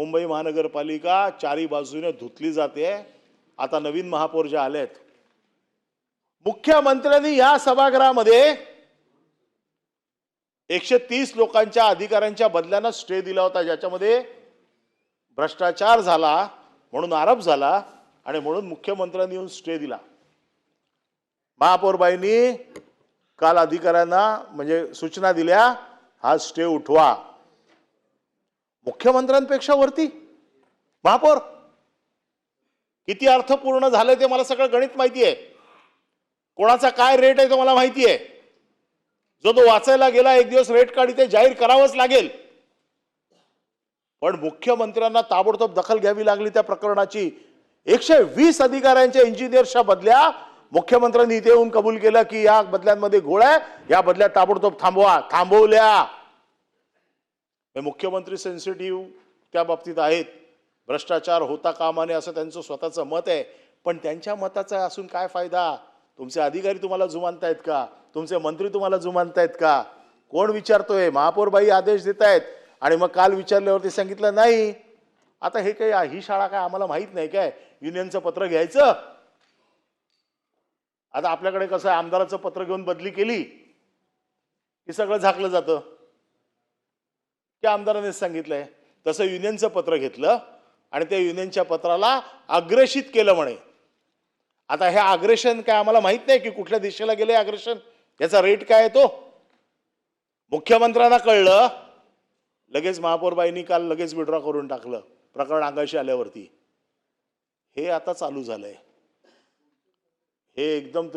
मुंबई महानगरपालिका चारी बाजूने धुतली जाते। आता नवीन महापौर जे आलेत, मुख्यमंत्र्यांनी या सभागृहामध्ये 130 लोकांच्या अधिकाऱ्यांच्या बदल्यांना स्टे दिला होता, ज्याच्यामध्ये भ्रष्टाचार झाला म्हणून आरोप झाला आणि म्हणून मुख्यमंत्र्यांनी येऊन स्टे दिला। महापौरबाईंनी काल अधिकाऱ्यांना म्हणजे सूचना दिल्या, हा स्टे उठवा। मुख्यमंत्र्यांपेक्षा वरती महापौर किती अर्थपूर्ण झाले ते मला सगळं गणित माहिती आहे। कोणाचा काय रेट आहे तो मला माहिती आहे। जो तो वाचायला गेला एक दिवस रेट कार्ड इथे जाहीर करावंच लागेल। पण मुख्यमंत्र्यांना ताबडतोब दखल घ्यावी लागली त्या प्रकरणाची। 120 अधिकाऱ्यांच्या इंजिनियर्सच्या बदल्या मुख्यमंत्र्यांनी इथे येऊन कबूल केलं की या बदल्यांमध्ये घोळ आहे, या बदल्या ताबडतोब थांबवा। थांबवल्या। मुख्यमंत्री सेन्सिटिव्ह त्या बाबतीत आहेत। भ्रष्टाचार होता कामा नये असं त्यांचं स्वतःचं मत आहे, पण त्यांच्या मताचा असून काय फायदा? तुमचे अधिकारी तुम्हाला जुमानतायत का? तुमचे मंत्री तुम्हाला जुमानतायत का? कोण विचारतोय? महापौरबाई आदेश देत आहेत आणि मग काल विचारल्यावरती सांगितलं नाही। आता हे काय, ही शाळा काय आम्हाला माहित नाही काय युनियनचं पत्र घ्यायचं? आता आपल्याकडे कसं आहे, आमदाराचं पत्र घेऊन बदली केली की सगळं झाकलं जातं, की आमदारानेच सांगितलंय। तसं युनियनचं पत्र घेतलं आणि त्या युनियनच्या पत्राला अग्रेषित केलं म्हणे। आता हे अग्रेशन काय आम्हाला माहित नाही की कुठल्या दिशेला गेले अग्रेशन, याचा रेट काय आहे तो मुख्यमंत्र्यांना कळलं। लगेच महापौरबाईंनी काल लगेच विड्रॉ करून टाकलं प्रकरण अंगाशी आल्यावरती। हे आता चालू झालंय। हे एकदम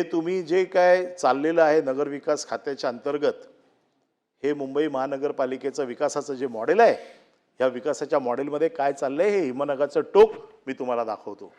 तुम्ही जे काय चाललेलं आहे नगरविकास खात्याच्या अंतर्गत, हे मुंबई महानगरपालिकेचं विकासाचं जे मॉडेल आहे, या विकासाच्या मॉडेलमध्ये काय चाललंय हे हिमनगाचं टोक मी तुम्हाला दाखवतो।